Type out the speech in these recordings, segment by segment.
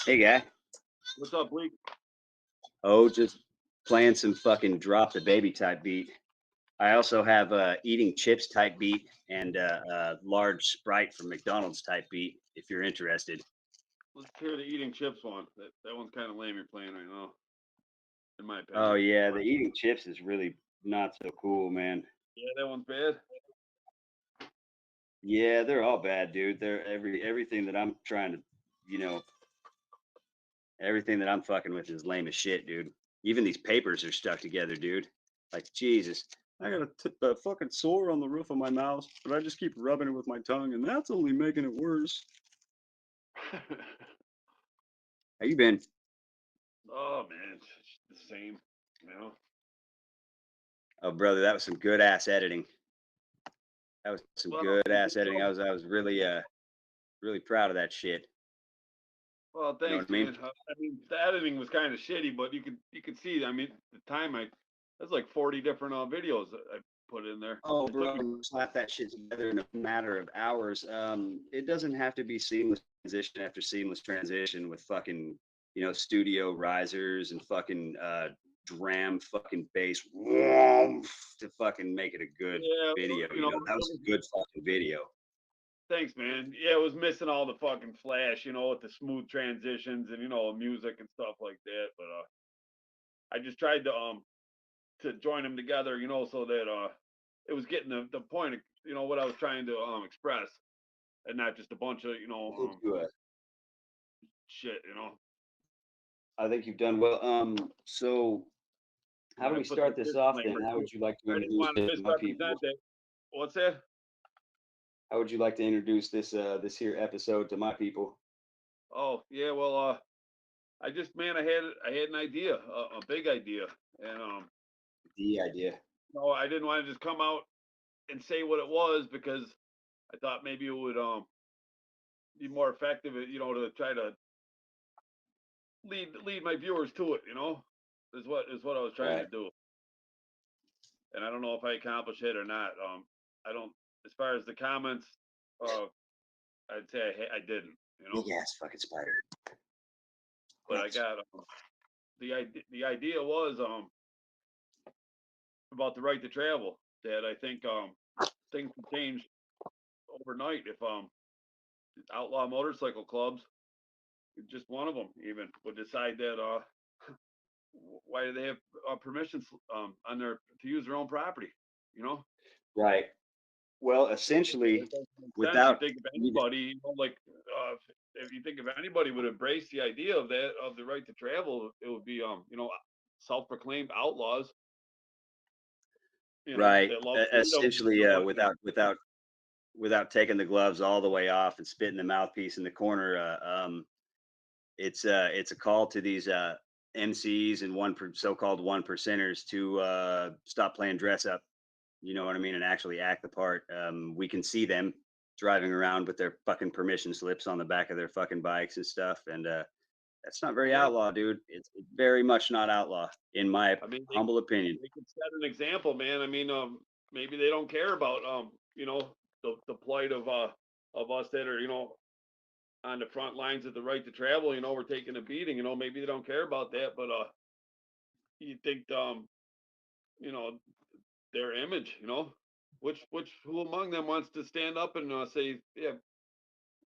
Hey, guy. What's up, Bleak? Oh, just playing some fucking drop the baby type beat. I also have eating chips type beat and large Sprite from McDonald's type beat. If you're interested. Let's hear the eating chips one. That one's kind of lame you're playing right now, in my Oh opinion. yeah, the eating chips is really not so cool, man. Yeah, that one's bad. Yeah, they're all bad, dude. They're everything that I'm trying to, you know, everything that I'm fucking with is lame as shit, dude. Even these papers are stuck together, dude. Like Jesus. I got a fucking sore on the roof of my mouth, but I just keep rubbing it with my tongue, and that's only making it worse. How you been? Oh man, it's the same. You know. Oh, brother, that was some good ass editing. That was some Well, good you ass editing. know, I was really proud of that shit. well, You know what thanks, I mean? man. I mean, the editing was kind of shitty, but you could see. I mean, the time that's like 40 different videos that I put in there. Oh, It took me. bro, slap that shit together in a matter of hours. It doesn't have to be seamless transition after seamless transition with fucking, studio risers and fucking dram fucking bass to fucking make it a good Yeah, video. you know, That was a good fucking video. thanks, man. Yeah, it was missing all the fucking flash, with the smooth transitions and music and stuff like that. But I just tried to join them together, so that it was getting the point of what I was trying to express, and not just a bunch of I think shit. I think you've done well. So And how then do I we put the start this off then? disclaimer How too. would you like to I didn't introduce want to it to my people? misrepresent it. What's that? How would you like to introduce this here episode to my people? Oh yeah, well I just man I had an idea, a big idea, and The idea. no, I didn't want to just come out and say what it was because I thought maybe it would be more effective, to try to lead my viewers to it, is what I was trying to Right. do. And I don't know if I accomplished it or not. I don't, as far as the comments, uh, I'd say I didn't, Big ass fucking spider. but I got the idea was about the right to travel, that I think things can change overnight if outlaw motorcycle clubs, just one of them even, would decide that why do they have permissions on their to use their own property, you know Right. Well, It essentially, doesn't make sense. You without think of we- anybody, like if you think of anybody would embrace the idea of that, of the right to travel, it would be self-proclaimed outlaws, right, that love freedom, essentially, and without taking the gloves all the way off and spitting the mouthpiece in the corner, it's a call to these MCs and so-called one percenters to stop playing dress up. You know what I mean, and actually act the part. We can see them driving around with their fucking permission slips on the back of their fucking bikes and stuff, and that's not very yeah. outlaw, dude. It's very much not outlaw, in my I mean, humble opinion. they could set an example, man. I mean, maybe they don't care about the plight of us that are on the front lines of the right to travel. We're taking a beating. Maybe they don't care about that, but you think you know their image, which who among them wants to stand up and say, yeah,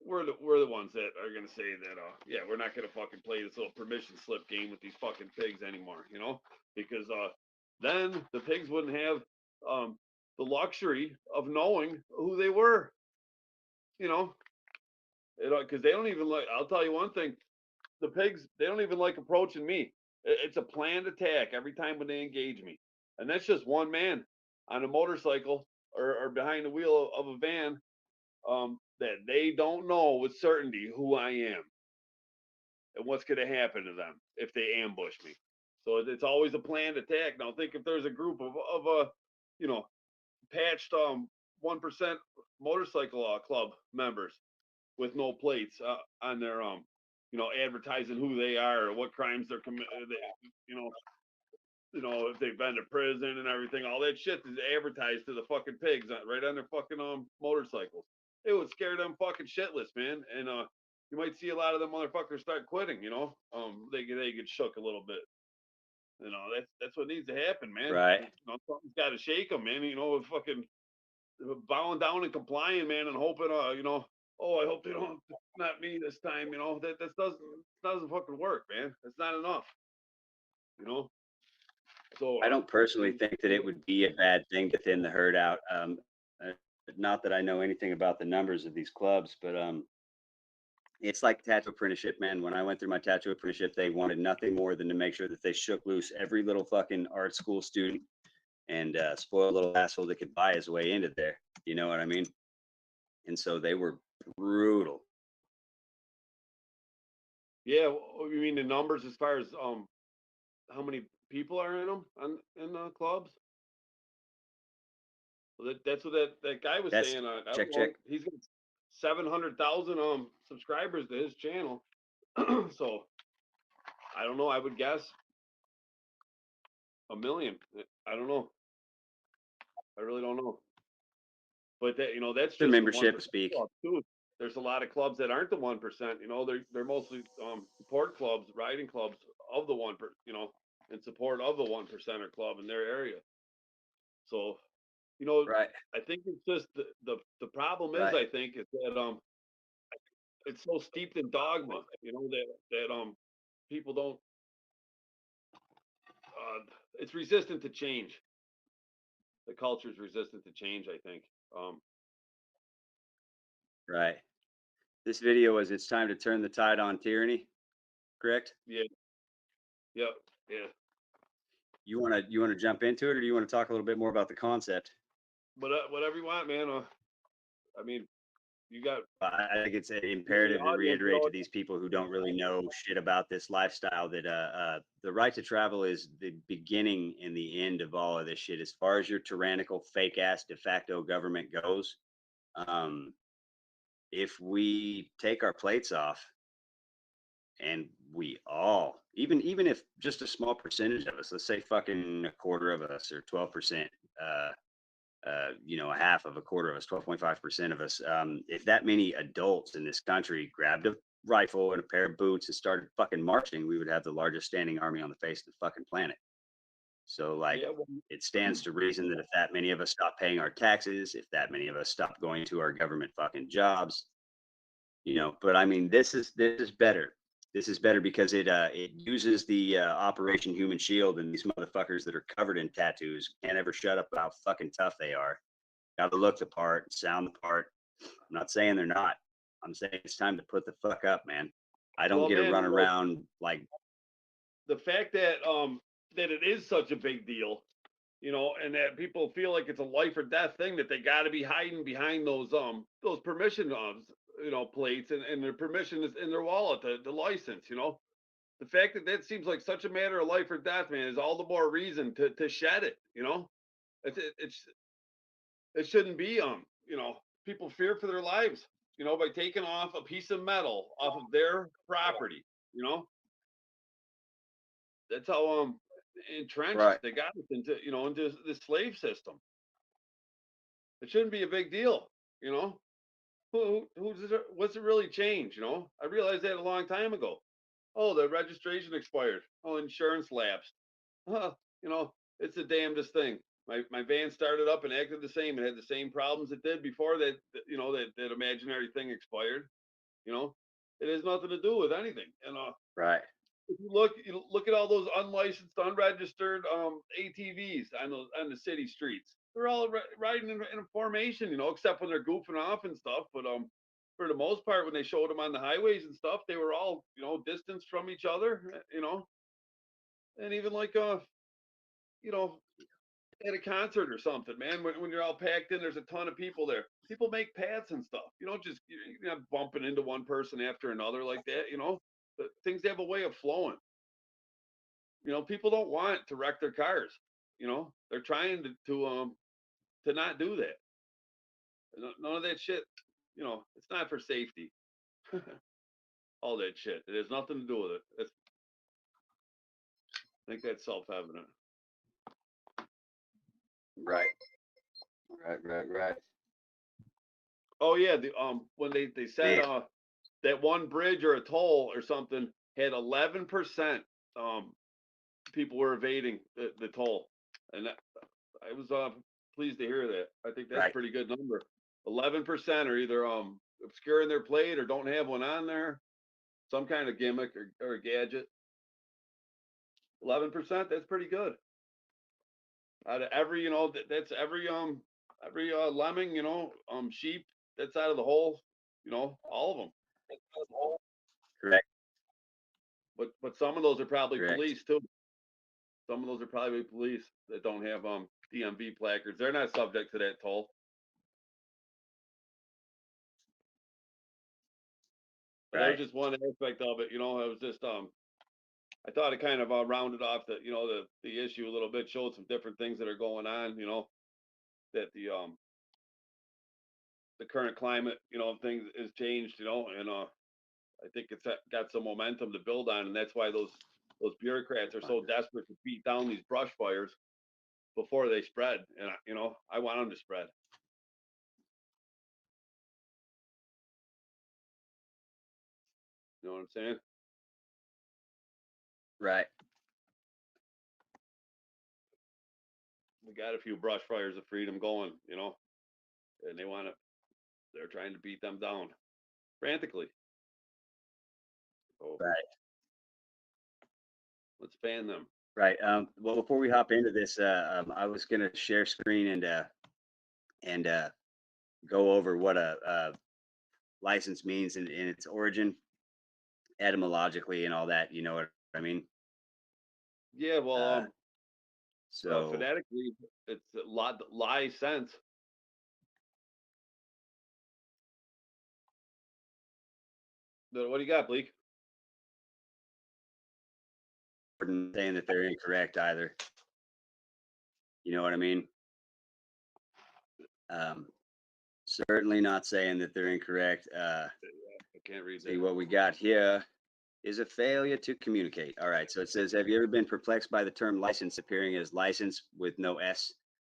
we're the ones that are gonna say that, yeah, we're not gonna fucking play this little permission slip game with these fucking pigs anymore, because then the pigs wouldn't have um the luxury of knowing who they were, you know, because they don't even like. I'll tell you one thing: the pigs, they don't even like approaching me. It's a planned attack every time when they engage me, and that's just one man on a motorcycle or behind the wheel of a van, that they don't know with certainty who I am and what's going to happen to them if they ambush me. So it's always a planned attack. Now think if there's a group of you know patched 1% motorcycle club members with no plates on their advertising who they are or what crimes they're committing, you know if they've been to prison and everything, all that shit is advertised to the fucking pigs right on their fucking motorcycles. It would scare them fucking shitless, man. And you might see a lot of them motherfuckers start quitting. They get shook a little bit. That's what needs to happen, man. Right. Something's got to shake them, man. Fucking bowing down and complying, man, and hoping, oh, I hope they don't, not me this time. That doesn't fucking work, man. That's not enough. So I don't personally think that it would be a bad thing to thin the herd out. Uh, Not that I know anything about the numbers of these clubs, but it's like tattoo apprenticeship, man. When I went through my tattoo apprenticeship, they wanted nothing more than to make sure that they shook loose every little fucking art school student and spoiled little asshole that could buy his way into there. You know what I mean? And so they were brutal. yeah, you mean the numbers as far as how many people are in them in clubs? Well, that's what that guy was That's saying. I don't check, know. check. He's got 700,000 subscribers to his channel. So I don't know. I would guess 1 million. I don't know. I really don't know. But that's The just the membership 1% speak. club too. There's a lot of clubs that aren't the 1%. They're mostly support clubs, riding clubs of the 1%. In support of the 1%er club in their area. So Right, I think it's just the problem is, right, I think, is that it's so steeped in dogma, that people don't it's resistant to change. The culture is resistant to change, I think. right. This video was "It's time to turn the tide on tyranny." Correct? Yeah, yeah, yeah. You wanna jump into it, or do you want to talk a little bit more about the concept? But whatever you want, man. I mean, you got I think it's the imperative to audience, reiterate to these people who don't really know shit about this lifestyle that the right to travel is the beginning and the end of all of this shit. As far as your tyrannical, fake ass de facto government goes, um, if we take our plates off and we all, even if just a small percentage of us, let's say fucking a quarter of us or 12%, a half of a quarter of us, 12.5% of us, if that many adults in this country grabbed a rifle and a pair of boots and started fucking marching, we would have the largest standing army on the face of the fucking planet. So, like, yeah, well, it stands to reason that if that many of us stop paying our taxes, if that many of us stop going to our government fucking jobs, but I mean, this is better. This is better because it uses the Operation Human Shield, and these motherfuckers that are covered in tattoos can't ever shut up about how fucking tough they are. Got to look the part, sound the part. I'm not saying they're not. I'm saying it's time to put the fuck up, man. I don't well, get to man, run around like the fact that it is such a big deal, and that people feel like it's a life or death thing, that they got to be hiding behind those permission plates, and their permission is in their wallet, the license. The fact that seems like such a matter of life or death, man, is all the more reason to shed it. It shouldn't be people fear for their lives, by taking off a piece of metal off of their property. That's how entrenched right, they got us into the slave system. It shouldn't be a big deal. you know what's it really change? I realized that a long time ago. Oh, the registration expired. Oh, insurance lapsed. Huh, it's the damnedest thing. My van started up and acted the same. It had the same problems it did before that imaginary thing expired. You know, it has nothing to do with anything. And right, if you look at all those unlicensed, unregistered ATVs on the city streets. They're all riding in a formation, except when they're goofing off and stuff. But for the most part, when they showed them on the highways and stuff, they were all distanced from each other. And even like you know at a concert or something, man. When you're all packed in, there's a ton of people there. People make paths and stuff. You don't just you're not bumping into one person after another like that. But things have a way of flowing. People don't want to wreck their cars. They're trying to not do that. None of that shit. It's not for safety. All that shit. It has nothing to do with it. I think that's self-evident. right, right, right, right. Oh yeah, when they said Man, that one bridge or a toll or something had 11% people were evading the toll, and I was pleased to hear that. I think that's a Right. pretty good number. 11% are either obscuring their plate or don't have one on there, some kind of gimmick or gadget. 11%, that's pretty good. Out of every, that's every lemming, sheep that's out of the hole, all of them. Correct. But some of those are probably Correct. police too. Some of those are probably police that don't have DMV placards. They're not subject to that toll. But that was Right. just one aspect of it. It was just I thought it kind of rounded off the issue a little bit, showed some different things that are going on. That the current climate, things has changed. And I think it's got some momentum to build on, and that's why those bureaucrats are so desperate to beat down these brush fires before they spread. And I want them to spread. You know what I'm saying? Right. We got a few brush fires of freedom going, and they're trying to beat them down frantically. So Right. let's ban them. Right. Well, before we hop into this, I was going to share screen and go over what a license means in its origin, etymologically, and all that. You know what I mean? Yeah, well, So phonetically, it's a lot lie sense. What do you got, Bleak? saying that they're incorrect either. You know what I mean? Certainly not saying that they're incorrect. I can't read See, that. what we got here is a failure to communicate. All right. So it says, have you ever been perplexed by the term license appearing as license with no S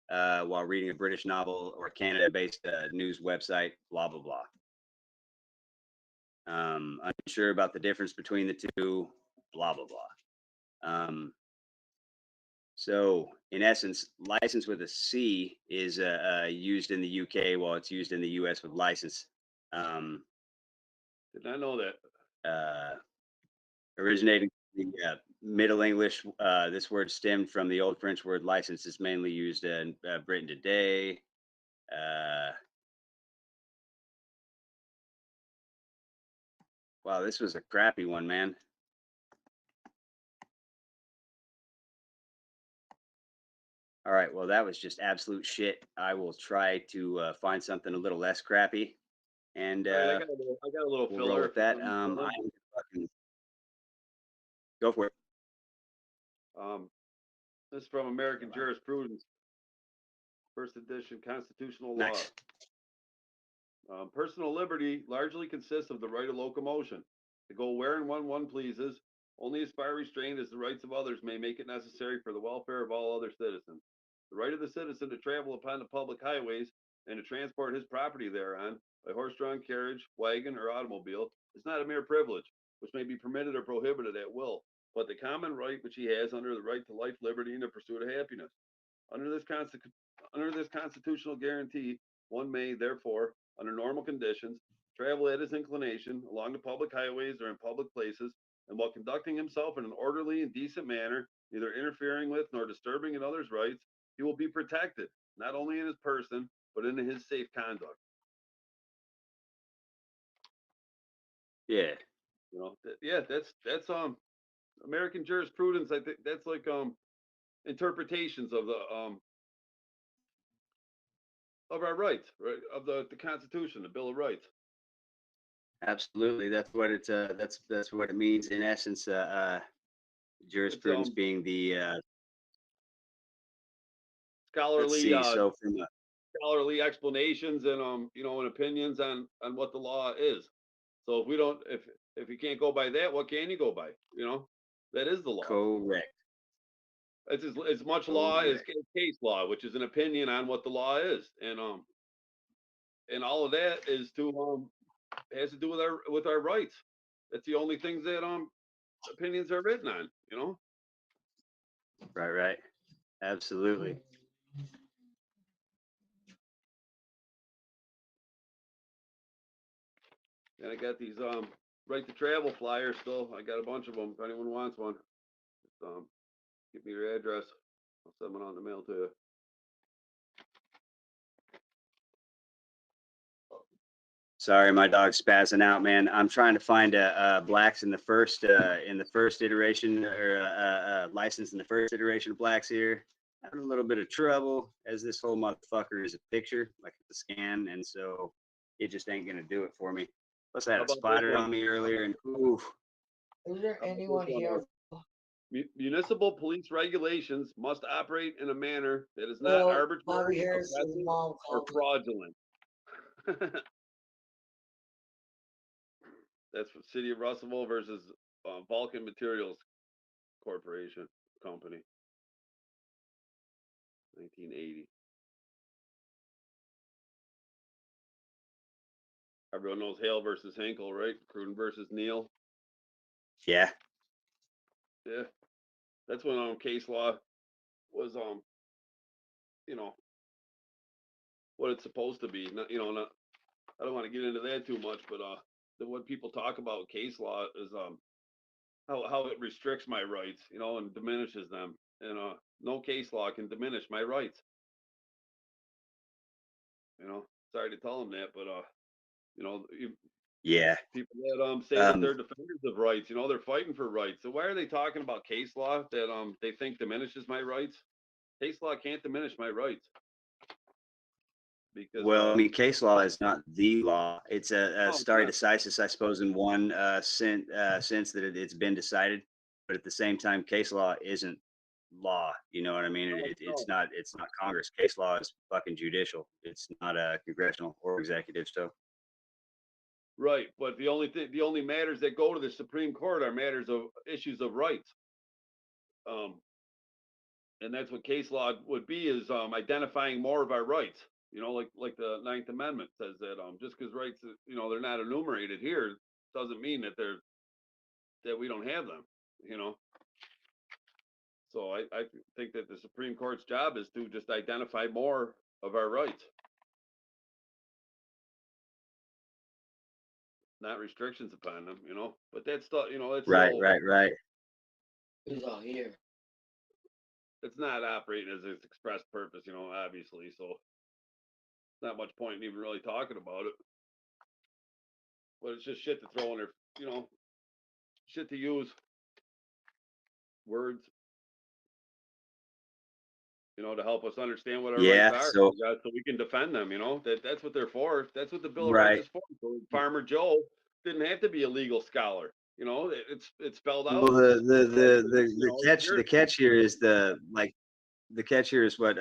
while reading a British novel or Canada-based news website? Blah, blah, blah. Unsure about the difference between the two. Blah, blah, blah. So, in essence, license with a C is used in the UK, while it's used in the US with license. Did not know that. Originating from the Middle English, this word stemmed from the Old French word license. Is mainly used in Britain today. Wow, this was a crappy one, man. All right, well, that was just absolute shit. I will try to find something a little less crappy, and All right, I got a little we'll roll filler. with that. Fucking go for it. This is from American Jurisprudence, first edition, constitutional law. Nice. Personal liberty largely consists of the right of locomotion, to go where and when one pleases, only as far restrained as the rights of others may make it necessary for the welfare of all other citizens. The right of the citizen to travel upon the public highways and to transport his property thereon by horse-drawn carriage, wagon, or automobile is not a mere privilege, which may be permitted or prohibited at will, but the common right which he has under the right to life, liberty, and the pursuit of happiness. Under this constitutional guarantee, one may, therefore, under normal conditions, travel at his inclination along the public highways or in public places, and while conducting himself in an orderly and decent manner, neither interfering with nor disturbing another's rights, he will be protected, not only in his person, but in his safe conduct. Yeah. Yeah, that's American jurisprudence. I think that's like interpretations of our rights, right? Of the Constitution, the Bill of Rights. Absolutely, that's what it's. That's what it means in essence. Jurisprudence being the. Let's Scholarly see. So from scholarly explanations and and opinions on what the law is. So if we don't, if you can't go by that, what can you go by? That is the law. correct. It's as much law as case law, which is an opinion on what the law is, and all of that is to has to do with our rights. That's the only things that opinions are written on, you know. Right. Absolutely. And I got these right to travel flyers still. I got a bunch of them. If anyone wants one, just give me your address. I'll send one on the mail to you. Sorry, my dog's spazzing out, man. I'm trying to find blacks in the first iteration, or license in the first iteration of blacks here. Having a little bit of trouble, as this whole motherfucker is a picture, like it's a scan, and so it just ain't gonna do it for me. Plus, I How had a about this spider one? on me earlier, and ooh. Is there How about this anyone one? here? Municipal police regulations must operate in a manner that is not Well, Bobby arbitrary, Harris's oppressive, mom or called me. fraudulent. That's from City of Russellville versus Vulcan Materials Corporation Company, 1980. Everyone knows Hale versus Hinkle, right? Cruden versus Neal. Yeah. Yeah, that's when case law was you know, what it's supposed to be. Not, not. I don't want to get into that too much, but what people talk about case law is how it restricts my rights, and diminishes them. And no case law can diminish my rights. Sorry to tell them that, but Yeah. people that say that they're defenders of rights, they're fighting for rights. So why are they talking about case law that they think diminishes my rights? Case law can't diminish my rights. Because Well, I mean, case law is not the law. It's a oh, stare yeah. decisis, I suppose, in one sense that it's been decided. But at the same time, case law isn't law. You know what I mean? No, It's no. not. It's not Congress. Case law is fucking judicial. It's not a congressional or executive. So Right, but the only matters that go to the Supreme Court are matters of issues of rights. And that's what case law would be, is identifying more of our rights. Like the Ninth Amendment says that just because rights, they're not enumerated here, doesn't mean that we don't have them. So I think that the Supreme Court's job is to just identify more of our rights, not restrictions upon them. But that's still, that's right. still He's all here. it's not operating as its express purpose, obviously. So not much point in even really talking about it. But it's just shit to throw in there, shit to use words, to help us understand what our rights Yeah. are, So so we can defend them. That's what they're for. That's what the Bill of Rights right. is for. So Farmer Joe didn't have to be a legal scholar. It's spelled Well, out. the catch here is the catch here is what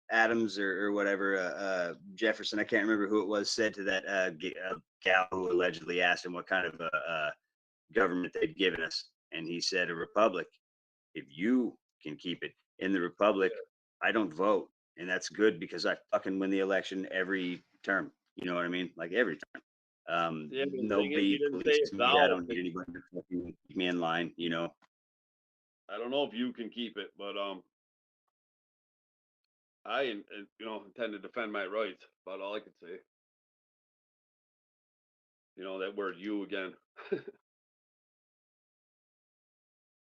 Adams or whatever Jefferson, I can't remember who it was, said to that gal who allegedly asked him what kind of government they'd given us, and he said, a republic. If you can keep it. In the republic, I don't vote, and that's good because I fucking win the election every term. You know what I mean? Like every term. Yeah, but the thing is, he Nobody didn't say polices it me. I thou. don't need anybody to fucking keep me in line. I don't know if you can keep it, but I intend to defend my rights. About all I can say. That word "you" again.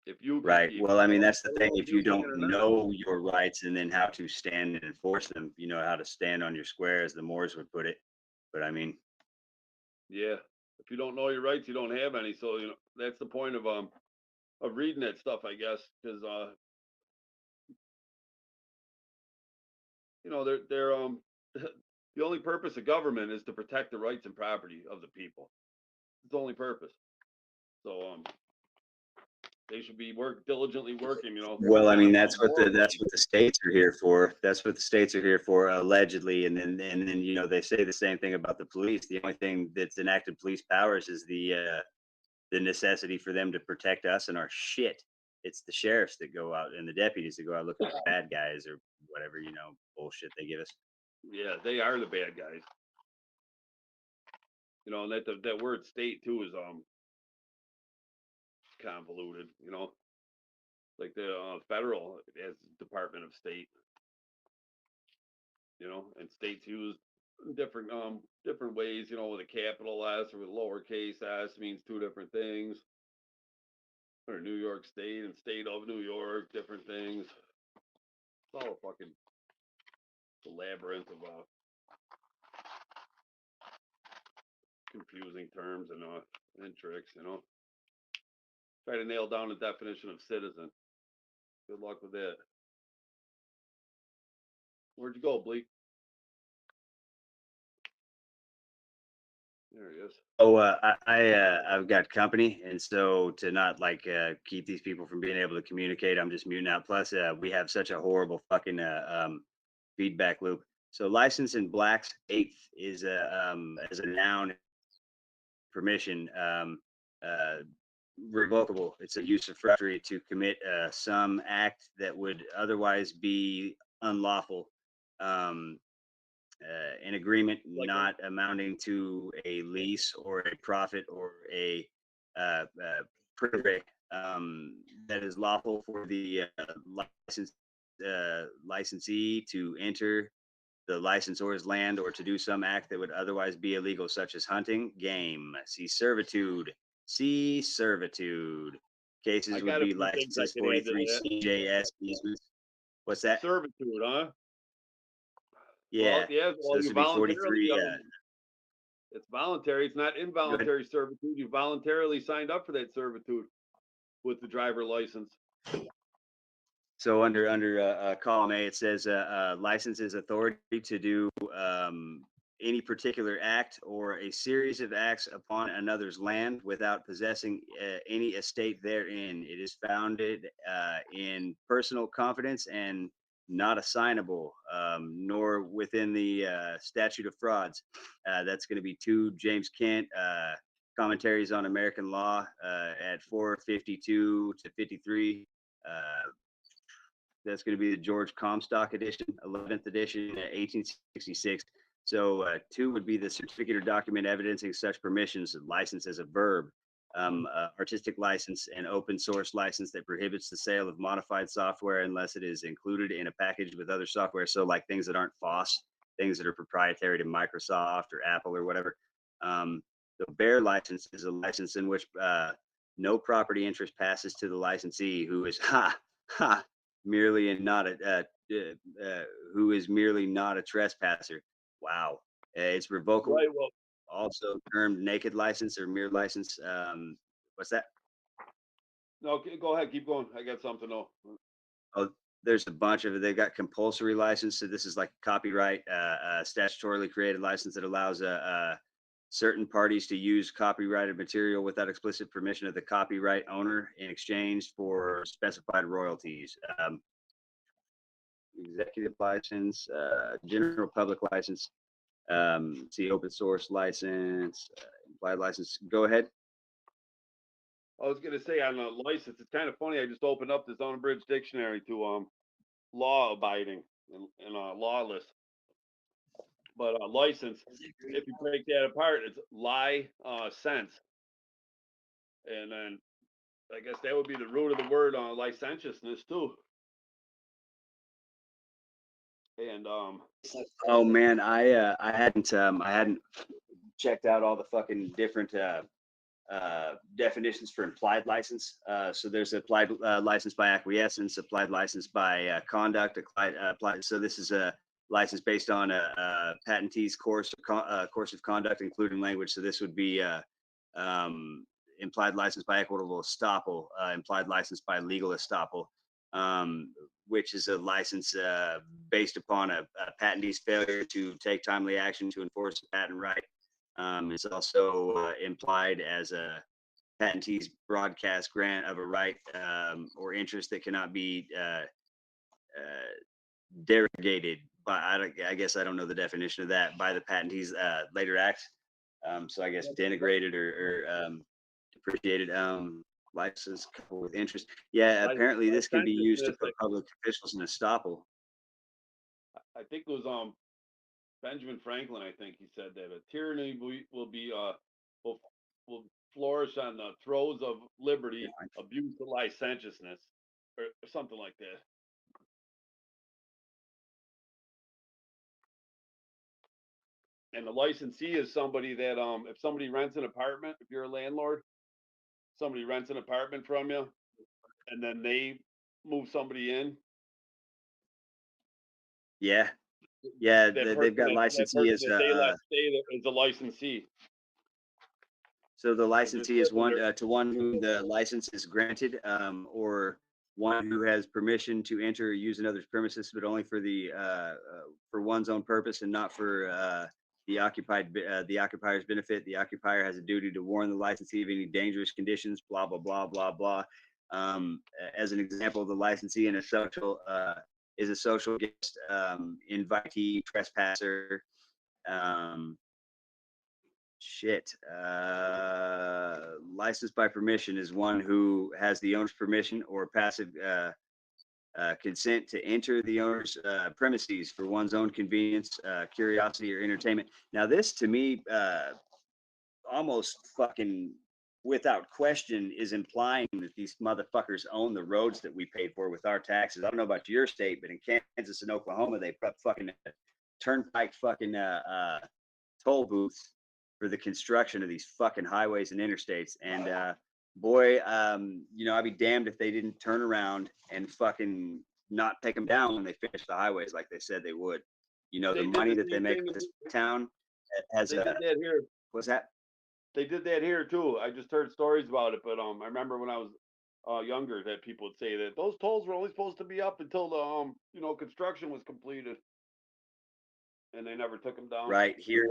If you can Right. keep Well, it, I mean, well, that's I the don't thing. know if If you you can don't or not. know your rights and then how to stand and enforce them, how to stand on your square, as the Moors would put it. But I mean, Yeah, if you don't know your rights, you don't have any. So that's the point of reading that stuff, I guess, because they're the only purpose of government is to protect the rights and property of the people. It's the only purpose. So they should be diligently working, well, I mean, identifying more that's rights. what the states are here for. That's what the states are here for, allegedly. And then they say the same thing about the police. The only thing that's enacted police powers is the necessity for them to protect us and our shit. It's the sheriffs that go out and the deputies that go out looking for bad guys or whatever bullshit they give us. Yeah, they are the bad guys. You know, and that word state too is convoluted. You know, like the federal as Department of State. You know, and states use different ways. You know, with a capital S or with lowercase s means two different things. Or New York State and State of New York, different things. It's all a fucking labyrinth of confusing terms and tricks. You know, try to nail down the definition of citizen. Good luck with that. Where'd you go, Bleak? There he is. Oh, I've got company, and so to not like keep these people from being able to communicate, I'm just muting out. Plus, we have such a horrible fucking feedback loop. So, license in blacks eighth is as a noun permission uh, revocable. It's a use of flattery to commit some act that would otherwise be unlawful. Um, an agreement Like not amounting to a lease or a profit or a privilege that is lawful for the license, licensee to enter the licensor's land or to do some act that would otherwise be illegal, such as hunting game. See servitude. See servitude. I Cases would got a be few things I licenses could add to 43 that. CJS easements. What's that? Servitude, huh? Well, Yeah. yeah. So Well, this you would be voluntarily. 43. It's voluntary. It's not Go ahead. involuntary servitude. You voluntarily signed up for that servitude with the driver license. So under column A, it says licenses authority to do any particular act or a series of acts upon another's land without possessing any estate therein. It is founded in personal confidence and not assignable, nor within the statute of frauds. That's going to be 2 James Kent commentaries on American law at 452 to 53. That's going to be the George Comstock edition, 11th edition, 1866. So 2 would be the certificate or document evidencing such permissions, license as a verb, artistic license, and open source license that prohibits the sale of modified software unless it is included in a package with other software. So like things that aren't FOSS, things that are proprietary to Microsoft or Apple or whatever. The bear license is a license in which no property interest passes to the licensee, who is merely and not who is merely not a trespasser. Wow, it's revocable. Right. Well, Also termed naked license or mere license. What's that? no. Go ahead. Keep going. I got something though. Oh, there's a bunch of it. They've got compulsory license. So this is like copyright, statutorily created license that allows certain parties to use copyrighted material without explicit permission of the copyright owner in exchange for specified royalties. Executive license, general public license, see open source license, implied license. Go ahead. I was gonna say on a license, it's kind of funny. I just opened up this unabridged dictionary to law abiding and lawless. But license, if you break that apart, it's sense, and then I guess that would be the root of the word licentiousness too. And Oh man, I hadn't checked out all the fucking different definitions for implied license. So there's applied license by acquiescence, applied license by conduct, applied. So this is a license based on a patentee's course of conduct, including language. So this would be implied license by equitable estoppel, implied license by legal estoppel, which is a license based upon a patentee's failure to take timely action to enforce a patent right. It's also implied as a patentee's broadcast grant of a right or interest that cannot be derogated by, I guess I don't know the definition of that, by the patentee's later acts. So I guess denigrated or depreciated license coupled with interest. Yeah, apparently this can be used to put public officials in estoppel. I think it was Benjamin Franklin, I think he said that a tyranny will will flourish on the throes of liberty, abuse of licentiousness, or something like that. And the licensee is somebody that if somebody rents an apartment, if you're a landlord, somebody rents an apartment from you, and then they move somebody in. Yeah, yeah, they've got That licensee person as that they let stay is a licensee. so the So just licensee is living one there. to one whom the license is granted, or one who has permission to enter or use another's premises, but only for one's own purpose and not for the occupier's benefit. The occupier has a duty to warn the licensee of any dangerous conditions. Blah blah blah blah blah. As an example, the licensee in a social is a social guest, invitee, trespasser. Um, Shit. Licensed by permission is one who has the owner's permission or passive consent to enter the owner's premises for one's own convenience, curiosity, or entertainment. Now, this to me, almost fucking without question, is implying that these motherfuckers own the roads that we paid for with our taxes. I don't know about your state, but in Kansas and Oklahoma, they put fucking turnpike fucking toll booths for the construction of these fucking highways and interstates. And boy, I'd be damned if they didn't turn around and fucking not take them down when they finish the highways like they said they would. The They did money the that they same make thing. with this town has They did that here. what's that? They did that here too. I just heard stories about it, but I remember when I was younger that people would say that those tolls were only supposed to be up until the construction was completed, and they never took them down. Right here,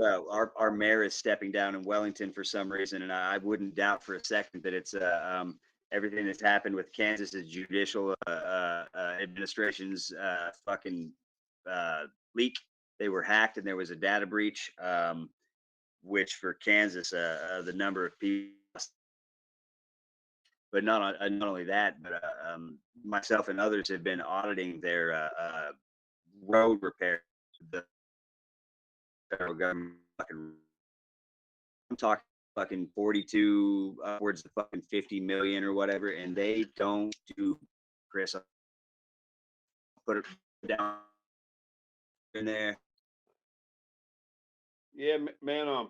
our mayor is stepping down in Wellington for some reason, and I wouldn't doubt for a second that it's everything that's happened with Kansas's judicial administration's fucking leak. They were hacked, and there was a data breach, which for Kansas, the number of people. But not only that, but myself and others have been auditing their road repair. The federal government fucking I'm talking fucking 42 upwards of fucking 50 million or whatever, and they don't do Chris. I'll put it down in there. Yeah, man.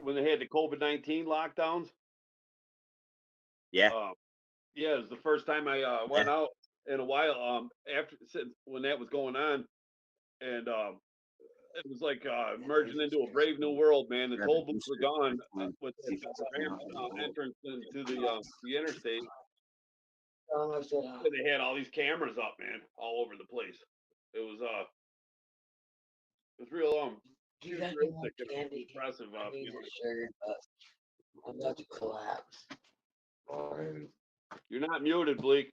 When they had the COVID-19 lockdowns, Yeah, yeah, it was the first time I went yeah, out in a while. After since when that was going on, and it was like merging into a brave new world, man. The grab the toll booths were booster. gone with the ramp entrance into the interstate. Almost And they had all these cameras up, man, all over the place. It was real you got me more futuristic and candy. impressive. I need the sugar, but I'm about to collapse. You're not muted, Bleak.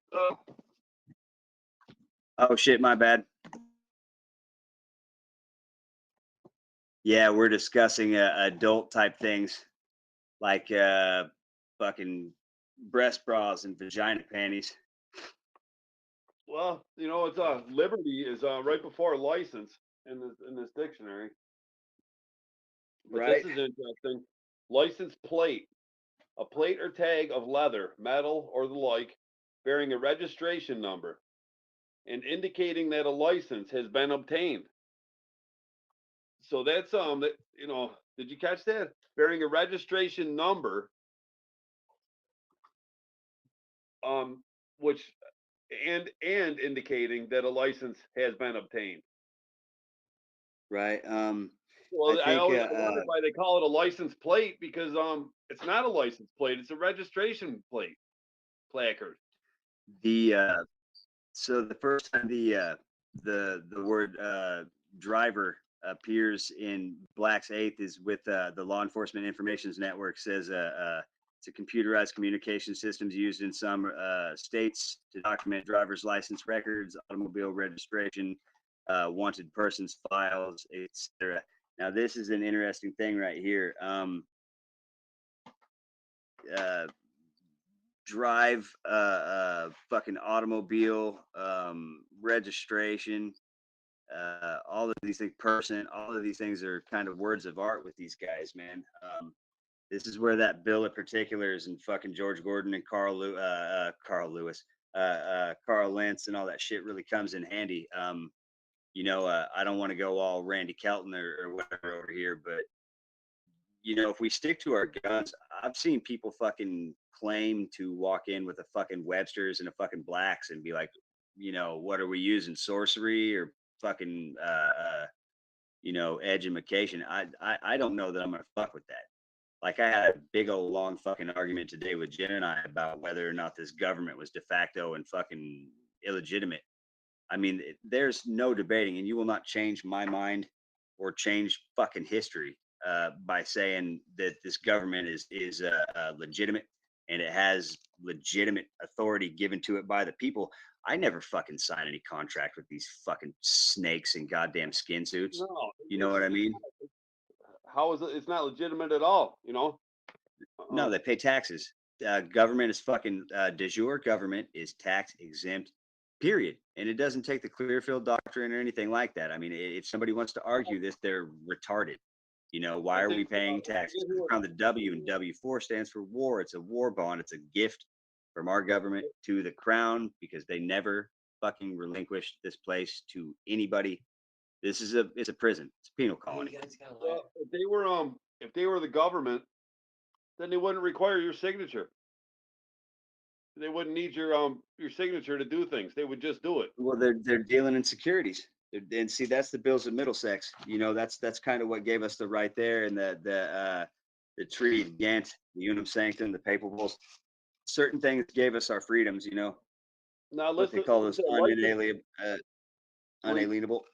Oh shit, my bad. Yeah, we're discussing adult type things like fucking breast bras and vagina panties. Well, it's liberty is right before license in this dictionary. But this Right. is interesting. License plate, a plate or tag of leather, metal, or the like, bearing a registration number and indicating that a license has been obtained. So that's did you catch that? Bearing a registration number, which and indicating that a license has been obtained. Right. I Well, I think always wondered why they call it a license plate because it's not a license plate; it's a registration plate placard. the so the first time the word driver appears in Black's Eighth is with the Law Enforcement Information Network. Says it's a computerized communication systems used in some states to document driver's license records, automobile registration, wanted persons files, etc. Now this is an interesting thing right here. Uh, Drive fucking automobile registration all of these things, person, all of these things are kind of words of art with these guys, man. This is where that bill of particulars and fucking George Gordon and Carl Lewis, Carl Lentz and all that shit really comes in handy. I don't want to go all Randy Kelton or whatever over here, but if we stick to our guns, I've seen people fucking claim to walk in with a fucking Webster's and a fucking Blacks and be like, what are we using? Sorcery or fucking, edumacation. I don't know that I'm going to fuck with that. Like I had a big old long fucking argument today with Jen and I about whether or not this government was de facto and fucking illegitimate. I mean, there's no debating, and you will not change my mind or change fucking history by saying that this government is legitimate and it has legitimate authority given to it by the people. I never fucking sign any contract with these fucking snakes in goddamn skin suits. No, You know what I mean? how is it? It's not legitimate at all. No, they pay taxes. Government is fucking de jure. Government is tax exempt, period. And it doesn't take the Clearfield Doctrine or anything like that. I mean, if somebody wants to argue this, they're retarded. Why are we paying taxes? It's around the W, and W4 stands for war. It's a war bond. It's a gift from our government to the crown because they never fucking relinquished this place to anybody. It's a prison. It's a penal colony. You guys gotta learn. Well, if they were the government, then they wouldn't require your signature. They wouldn't need your signature to do things. They would just do it. Well, they're dealing in securities, and see that's the Bills of Middlesex. That's kind of what gave us the right there, and the Treaty of Ghent, the Unum Sanctum, the Papal Bulls. Certain things gave us our freedoms. Now What they listen call those to unalienable.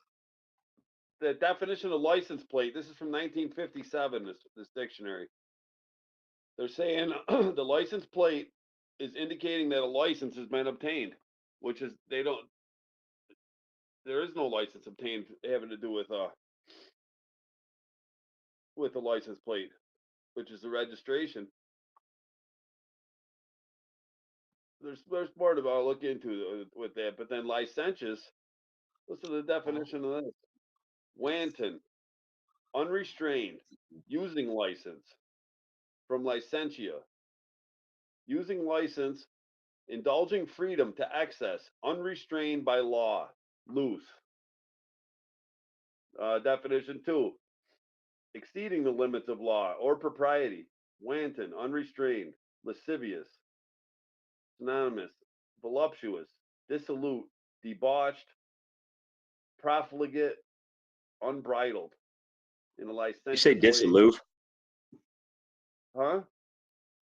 the definition of license plate. This is from 1957. This dictionary. They're saying the license plate is indicating that a license has been obtained, which is there is no license obtained having to do with the license plate, which is the registration. There's more to look into with that, but then licentious. Listen to the definition of this: wanton, unrestrained, using license, from licentia, using license, indulging freedom to excess, unrestrained by law, loose. Definition 2: exceeding the limits of law or propriety, wanton, unrestrained, lascivious, synonymous, voluptuous, dissolute, debauched, profligate, unbridled, in a licentious You say way. dissolute? Huh?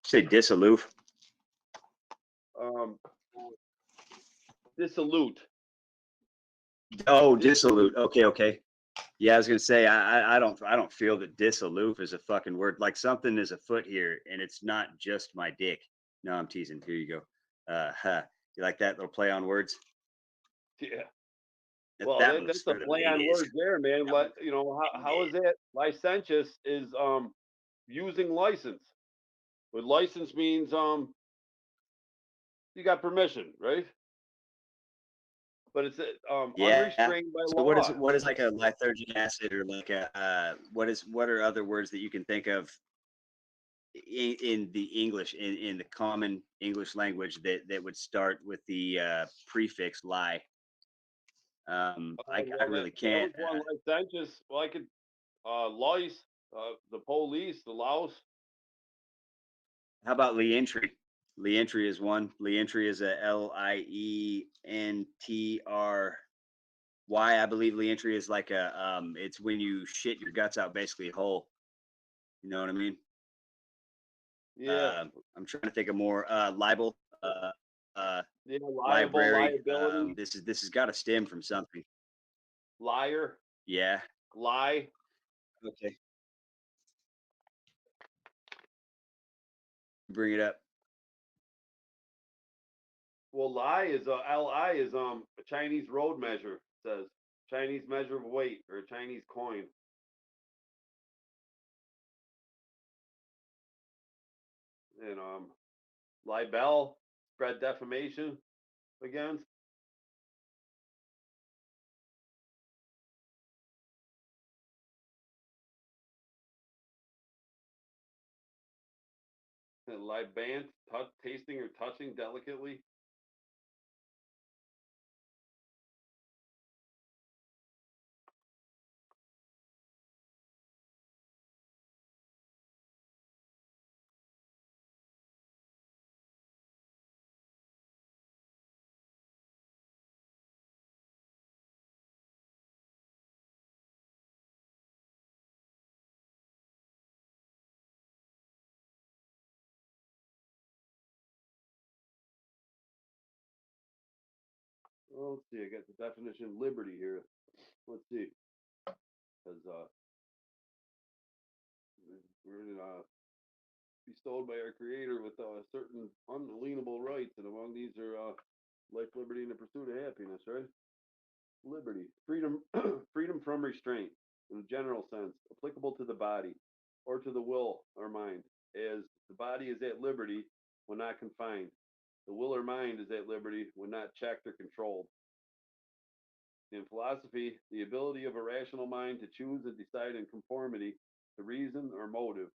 Say dissolute? Dissolute. Oh, dissolute. Okay. Yeah, I was gonna say I don't feel that dissolute is a fucking word. Like something is afoot here, and it's not just my dick. No, I'm teasing. Here you go. You like that little play on words? Yeah. That, Well, that that's one's a for the play on ladies. words there, man. That How is it? Licentious is using license. But license means you got permission, right? But it's Yeah. unrestrained by So law. what is like a lysergic acid or like a what are other words that you can think of in the English in the common English language that would start with the prefix lie? I really can't. That was one licentious. Well, I could lice, the police, the louse. How about Lientry? Lientry is one. Lientry is a Lientry. I believe Lientry is like it's when you shit your guts out basically whole. You know what I mean? Yeah. I'm trying to think of more libel. Yeah, liable, Library. liability, This has got to stem from something. liar, Yeah. lie. Okay. Bring it up. Well, lie is li is a Chinese road measure. It says Chinese measure of weight or a Chinese coin. And libel, spread defamation against. Libant, tasting or touching delicately. Well, let's see. I got the definition of liberty here. Let's see, because we're bestowed by our Creator with certain unalienable rights, and among these are life, liberty, and the pursuit of happiness. Right? Liberty, freedom, freedom from restraint, in a general sense, applicable to the body or to the will or mind, as the body is at liberty when not confined. The will or mind is at liberty when not checked or controlled. In philosophy, the ability of a rational mind to choose and decide in conformity to reason or motive,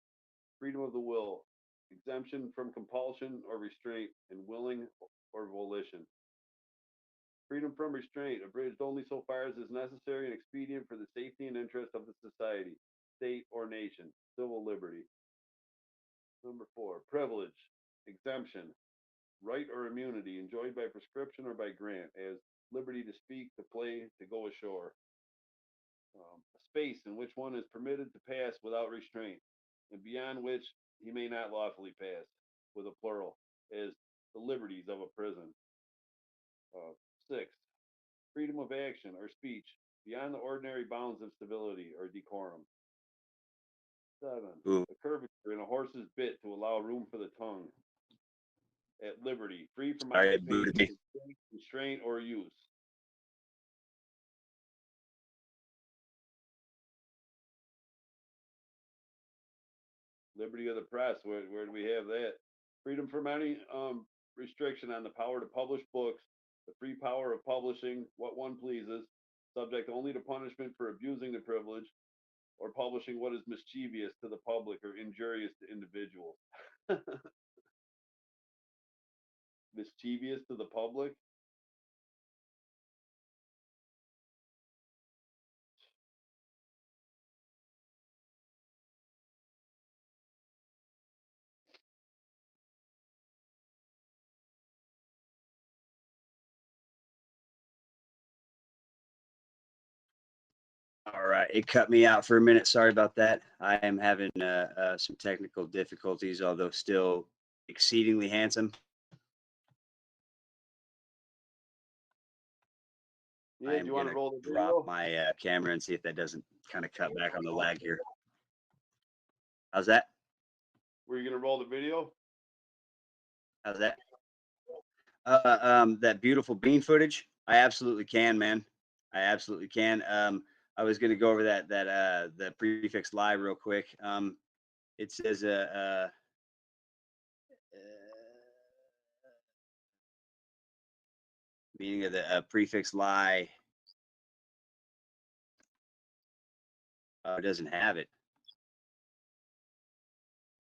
freedom of the will, exemption from compulsion or restraint, and willing or volition. Freedom from restraint, abridged only so far as is necessary and expedient for the safety and interest of the society, state, or nation. Civil liberty. Number 4, privilege, exemption, right or immunity enjoyed by prescription or by grant, as liberty to speak, to play, to go ashore. A space in which one is permitted to pass without restraint, and beyond which he may not lawfully pass, with a plural, as the liberties of a prison. 6, freedom of action or speech beyond the ordinary bounds of civility or decorum. 7, Ooh. the curvature in a horse's bit to allow room for the tongue. At liberty, free from Sorry, it booted occupation, me. constraint, or use. Liberty of the press, where do we have that? Freedom from any restriction on the power to publish books, the free power of publishing what one pleases, subject only to punishment for abusing the privilege, or publishing what is mischievous to the public or injurious to individuals. Mischievous to the public? All right, it cut me out for a minute. Sorry about that. I am having some technical difficulties, although still exceedingly handsome. Yeah, do I'm you want to gonna roll the drop video? my camera and see if that doesn't kind of cut back on the lag here. How's that? Were you going to roll the video? How's that? That beautiful bean footage. I absolutely can, man. I absolutely can. I was gonna go over the prefix lie real quick. It says meaning of the prefix lie. It doesn't have it.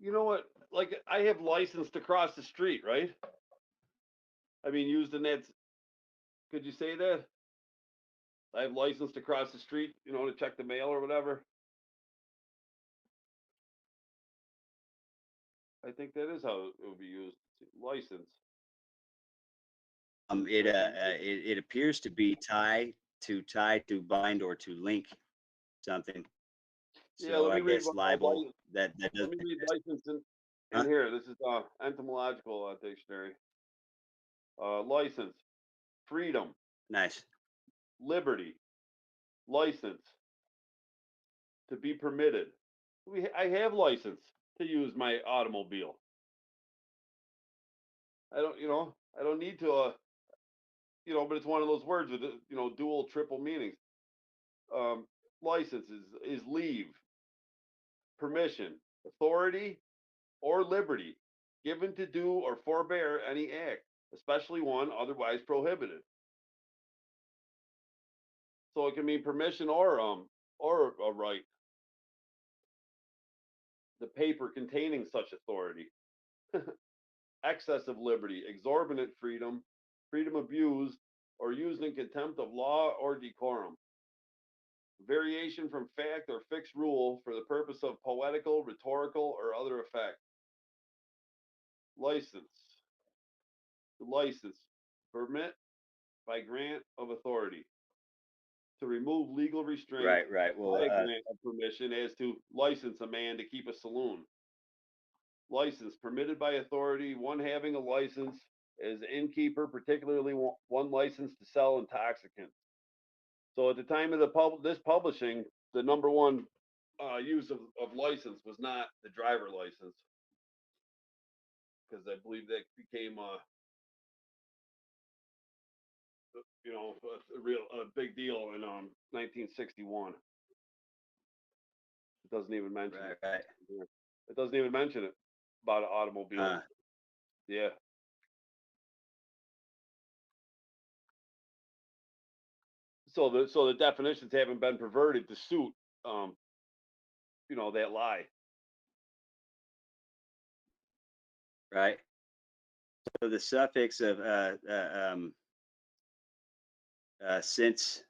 You know what? Like, I have license to cross the street, right? I mean, used in that. Could you say that? I have license to cross the street, to check the mail or whatever. I think that is how it would be used. License. It appears to be tie, to bind, or to link something. Yeah, So let I me read guess what libel that let doesn't me read exist. license in Huh? here. This is entomological dictionary. License, freedom, Nice. liberty, license, to be permitted. I have license to use my automobile. I don't need to, but it's one of those words with, dual, triple meanings. Um, license is leave, permission, authority, or liberty given to do or forbear any act, especially one otherwise prohibited. So it can mean permission or a right. The paper containing such authority. excess of liberty, exorbitant freedom, freedom abused, or used in contempt of law or decorum. Variation from fact or fixed rule for the purpose of poetical, rhetorical, or other effect. License. License. Permit by grant of authority. To remove legal restraint Right. Well, by a grant of permission as to license a man to keep a saloon. License. Permitted by authority, one having a license as innkeeper, particularly one license to sell intoxicants. So at the time of this publishing, the number one use of license was not the driver license, because I believe that became a real big deal in 1961. It doesn't even mention it. right. It doesn't even mention it about an automobile. Yeah. So the definitions haven't been perverted to suit that lie. Right. So the suffix of since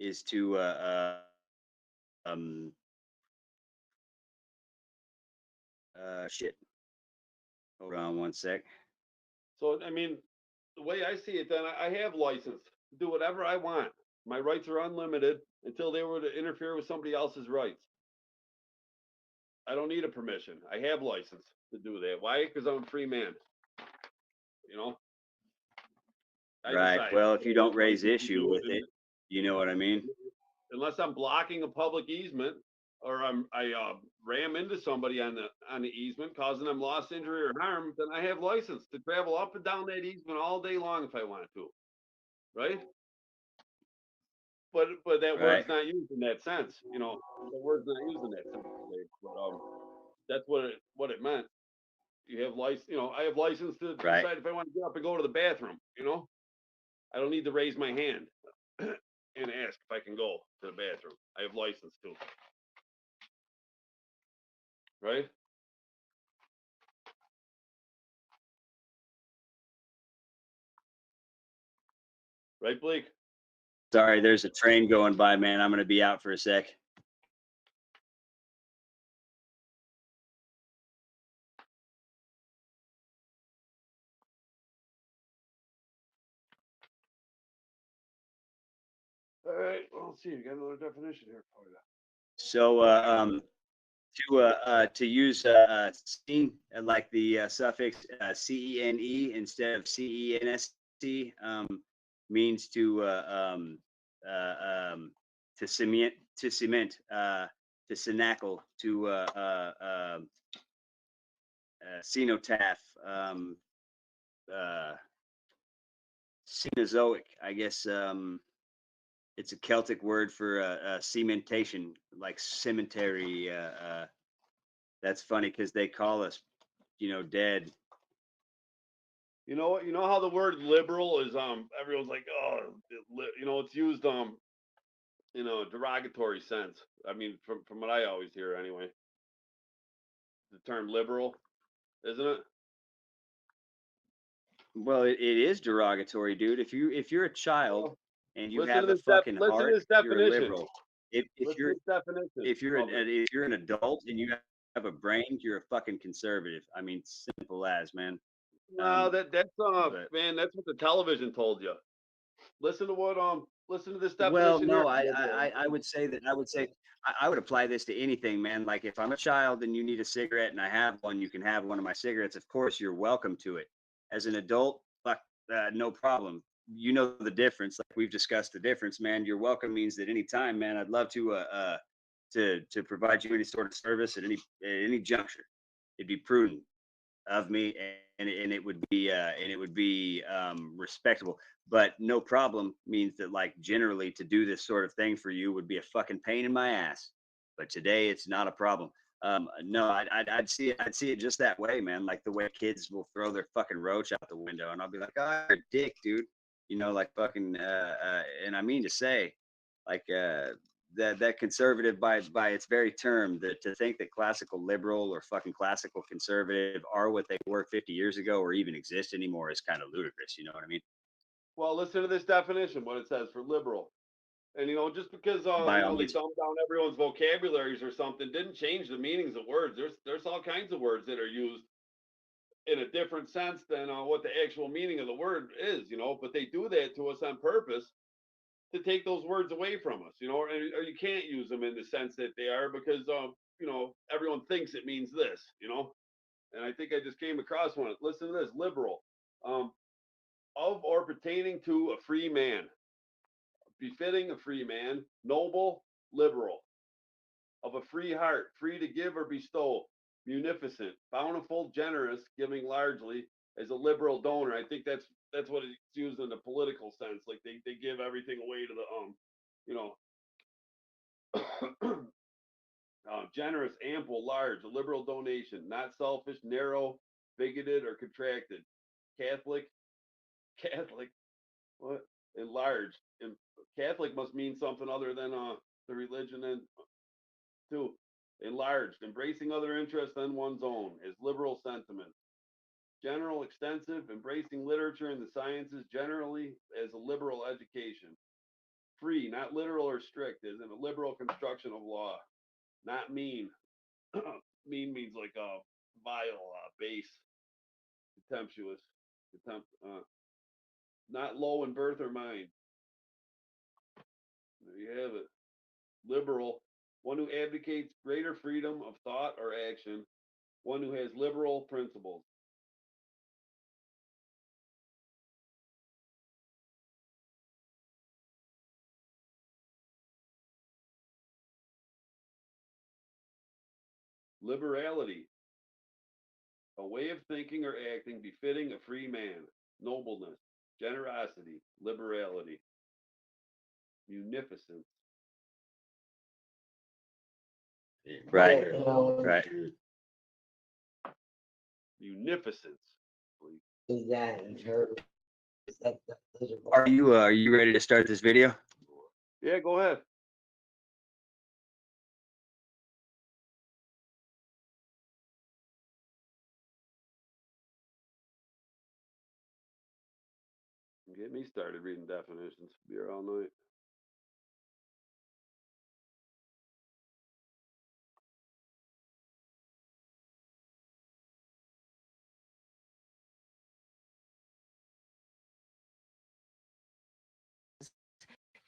is to shit. Hold on one sec. So I mean, the way I see it, then I have license to do whatever I want. My rights are unlimited until they were to interfere with somebody else's rights. I don't need a permission. I have license to do that. Why? Because I'm a free man. You know. I Right. decide. Well, if you don't What raise license to issue do, with it, you know what I mean? unless I'm blocking a public easement, or I ram into somebody on the easement, causing them loss, injury, or harm, then I have license to travel up and down that easement all day long if I want to, right? But that Right. word's not used in that sense, the word's not used in that sense today. But that's what it meant. You have license, I have license to Right. decide if I want to get up and go to the bathroom. I don't need to raise my hand and ask if I can go to the bathroom. I have license to. Right? Right, Bleak? Sorry, there's a train going by, man. I'm gonna be out for a sec. All right. Well, let's see. We got another definition here for you. So to use scene like the suffix cene instead of censc means to cement, to cenacle, to cenotaph, Cenozoic, I guess. It's a Celtic word for cementation, like cemetery. That's funny because they call us, dead. You know what? You know how the word liberal is everyone's like, oh, it's used in a derogatory sense. I mean, from what I always hear anyway. The term liberal, isn't it? Well, it is derogatory, dude. If you're a child Well, and you listen have to a this fucking listen to heart, this you're a definition. liberal. If Listen you're to this definition. if you're an adult and you have a brain, you're a fucking conservative. I mean, simple as, man. No, that's but- man, that's what the television told you. Listen to this definition. Well, no, here. I would say that I would apply this to anything, man. Like if I'm a child and you need a cigarette and I have one, you can have one of my cigarettes. Of course, you're welcome to it. As an adult, fuck, no problem. You know the difference. Like we've discussed the difference, man. You're welcome means that anytime, man. I'd love to provide you any sort of service at any juncture. It'd be prudent of me, and it would be respectable. But no problem means that, like, generally to do this sort of thing for you would be a fucking pain in my ass. But today it's not a problem. No, I'd see it just that way, man. Like the way kids will throw their fucking roach out the window, and I'll be like, "Oh, you're a dick, dude." Like fucking. And I mean to say, like, that conservative by its very term, that to think that classical liberal or fucking classical conservative are what they were 50 years ago or even exist anymore is kind of ludicrous. You know what I mean? Well, listen to this definition, what it says for liberal. And, just because, By all they means. dumb down everyone's vocabularies or something didn't change the meanings of words. There's all kinds of words that are used in a different sense than what the actual meaning of the word is, but they do that to us on purpose to take those words away from us, or you can't use them in the sense that they are because, everyone thinks it means this, and I think I just came across one. Listen to this: liberal, of or pertaining to a free man, befitting a free man, noble, liberal, of a free heart, free to give or bestow, munificent, bountiful, generous, giving largely, as a liberal donor. I think that's what it's used in the political sense. Like they give everything away to the generous, ample, large, a liberal donation, not selfish, narrow, bigoted, or contracted. Catholic, Catholic, what? Enlarged. And Catholic must mean something other than the religion and two. Enlarged, embracing other interests than one's own, as liberal sentiments. General, extensive, embracing literature and the sciences generally as a liberal education. Free, not literal or strict, as in a liberal construction of law. Not mean. Mean means like vile, base, contemptuous, not low in birth or mind. There you have it. Liberal, one who advocates greater freedom of thought or action, one who has liberal principles. Liberality, a way of thinking or acting befitting a free man. Nobleness, generosity, liberality. Munificence. Right. No, Right. Munificence. is that in terms of the Are you ready to start this video? Yeah, go ahead. Get me started reading definitions. Be here all night.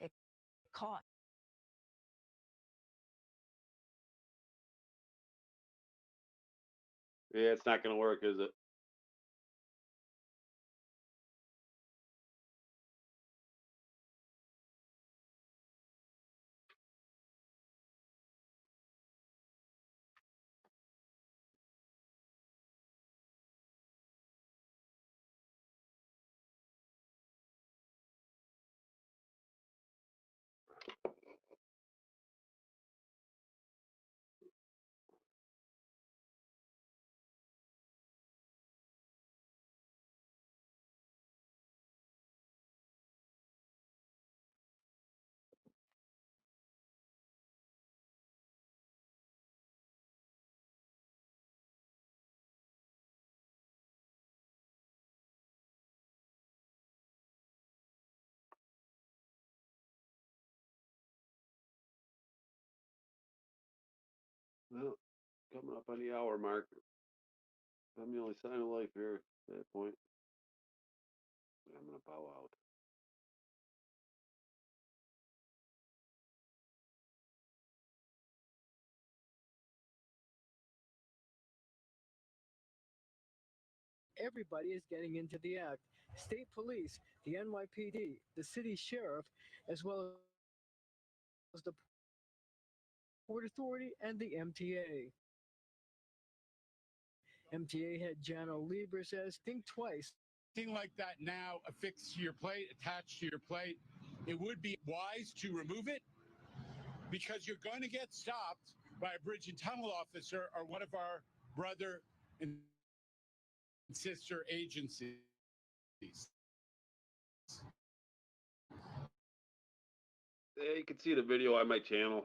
it caught. Yeah, it's not going to work, is it? Well, coming up on the hour mark. I'm the only sign of life here at that point. I'm going to bow out. Everybody is getting into the act. State police, the NYPD, the city sheriff, as well as the Port Authority and the MTA. MTA head Jano Lieber says, think twice. Thing like that now affixed to your plate, attached to your plate, it would be wise to remove it because you're going to get stopped by a bridge and tunnel officer or one of our brother and sister agencies. Yeah, you can see the video on my channel.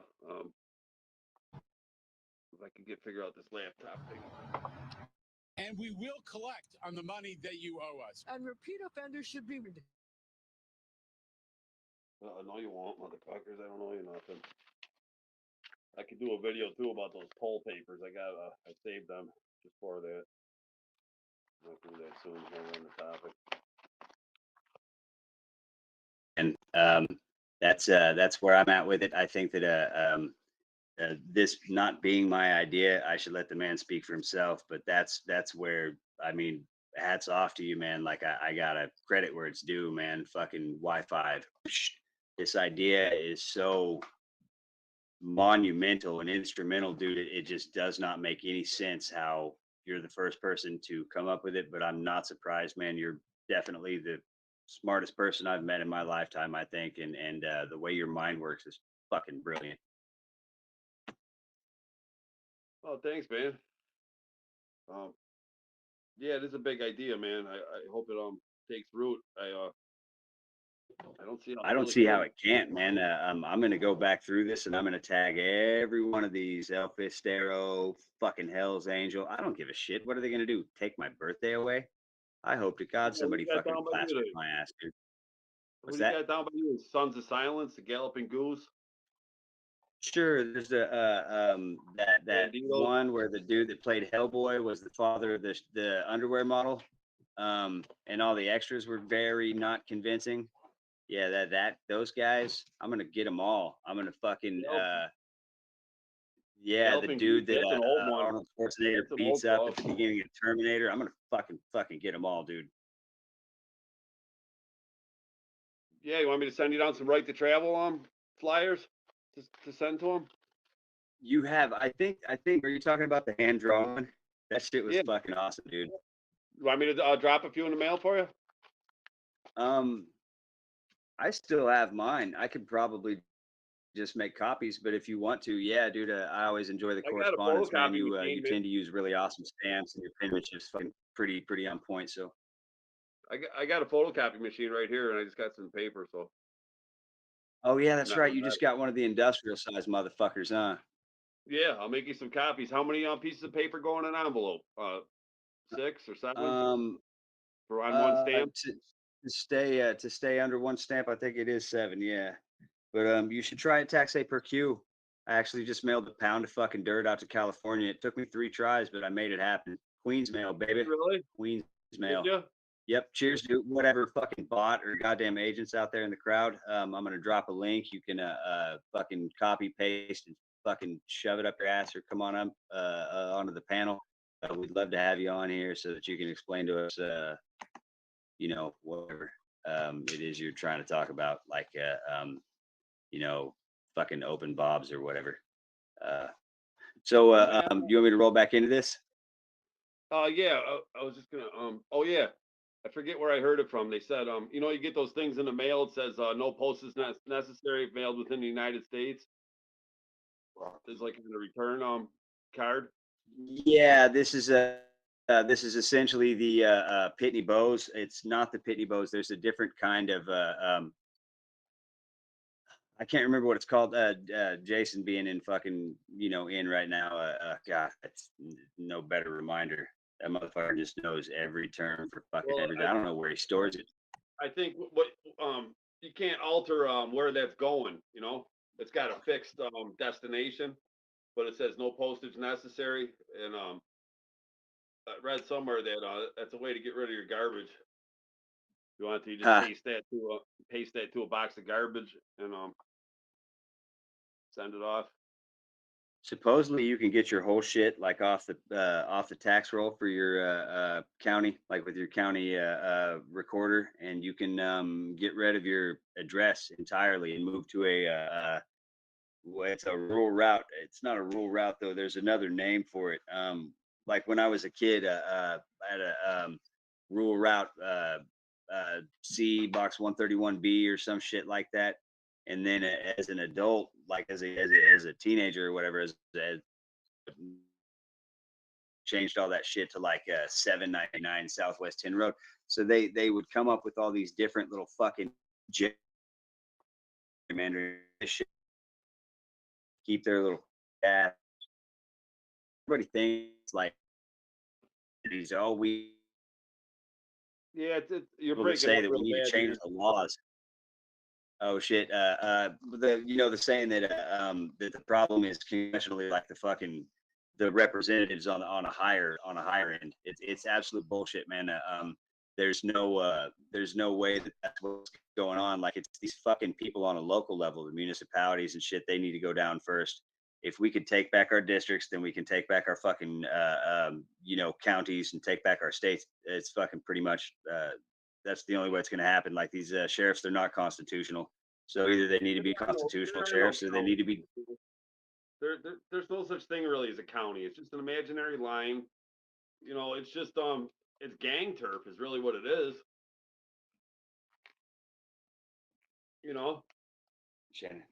If I could figure out this laptop thing. And we will collect on the money that you owe us. And repeat offenders should be. No, you won't, motherfuckers. I don't know you nothing. I could do a video too about those poll papers. I saved them just for that. I'll do that soon while we're on the topic. And that's where I'm at with it. I think that this not being my idea, I should let the man speak for himself. But that's where, I mean, hats off to you, man. Like I gotta credit where it's due, man. Fucking Wi-Fi. This idea is so monumental and instrumental, dude. It just does not make any sense how you're the first person to come up with it. But I'm not surprised, man. You're definitely the smartest person I've met in my lifetime, I think. And the way your mind works is fucking brilliant. Oh, thanks, man. Yeah, it is a big idea, man. I hope it takes root. I don't see how. I don't see how it can't, man. I'm going to go back through this and I'm going to tag every one of these El Fistero, fucking Hell's Angel. I don't give a shit. What are they going to do? Take my birthday away? I hope to God somebody fucking plasters my ass, dude. What do you got down by you? Sons of Silence, the Galloping Goose. Sure, there's that one where the dude that played Hellboy was the father of the underwear model, and all the extras were very not convincing. Yeah, those guys, I'm gonna get them all. I'm gonna fucking the dude that Arnold Schwarzenegger beats up at the beginning of Terminator. I'm gonna fucking get them all, dude. Yeah, you want me to send you down some right to travel flyers to send to them? You have, I think. Are you talking about the hand drawing? That shit was fucking awesome, dude. You want me to drop a few in the mail for you? I still have mine. I could probably just make copies, but if you want to, yeah, dude. I always enjoy the correspondence, man. You tend to use really awesome stamps, and your penmanship is fucking pretty on point. So I got a photocopy machine right here, and I just got some paper. So. Oh yeah, that's right. You just got one of the industrial size motherfuckers, huh? Yeah, I'll make you some copies. How many pieces of paper go in an envelope? 6 or 7? For on one stamp. To stay under one stamp, I think it is 7. Yeah, but you should try it taxe per Q. I actually just mailed a pound of fucking dirt out to California. It took me 3 tries, but I made it happen. Queens mail, baby. Really? Queens mail. Did you? Yep. Cheers to whatever fucking bot or goddamn agents out there in the crowd. I'm gonna drop a link. You can fucking copy paste and fucking shove it up your ass or come on up onto the panel. We'd love to have you on here so that you can explain to us, whatever it is you're trying to talk about, like fucking open bobs or whatever. So you want me to roll back into this? Yeah. I was just gonna. Oh yeah. I forget where I heard it from. They said, you get those things in the mail. It says no post is necessary if mailed within the United States. There's like a return card. Yeah, this is essentially the Pitney Bowes. It's not the Pitney Bowes. There's a different kind of I can't remember what it's called. Jason being in fucking in right now. God, that's no better reminder. That motherfucker just knows every term for fucking everything. I don't know where he stores it. I think what you can't alter where that's going. It's got a fixed destination, but it says no postage necessary. And I read somewhere that that's a way to get rid of your garbage. You want to just paste that to a box of garbage and send it off. Supposedly you can get your whole shit like off the tax roll for your county, like with your county recorder, and you can get rid of your address entirely and move to it's a rural route. It's not a rural route though. There's another name for it. Like when I was a kid, I had a rural route C box 131B or some shit like that. And then as an adult, like as a teenager or whatever, as changed all that shit to like 799 Southwest 10 Road. So they would come up with all these different little fucking gerrymandering shit, keep their little ass. Everybody thinks like these, oh, we Yeah, you're people that breaking say up that we real need to bad change here. the laws. Oh shit. The saying that that the problem is congressionally like the representatives on a higher end. It's absolute bullshit, man. There's no way that that's what's going on. Like, it's these fucking people on a local level, the municipalities and shit. They need to go down first. If we could take back our districts, then we can take back our fucking counties and take back our states. It's fucking pretty much that's the only way it's going to happen. Like, these sheriffs, they're not constitutional. So either they need to be constitutional There are no sheriffs, or they need to be. there's no such thing really as a county. It's just an imaginary line. You know, it's just it's gang turf is really what it is. You know, Shannon.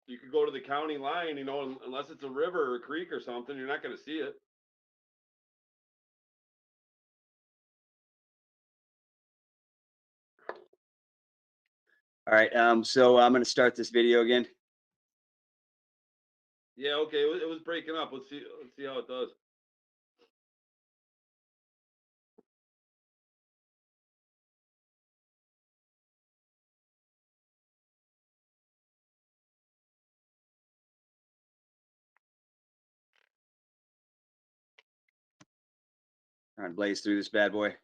you could go to the county line, you know, unless it's a river or a creek or something, you're not going to see it. All right. So I'm going to start this video again. Yeah, okay, it was breaking up. Let's see how it does. All right, blaze through this bad boy.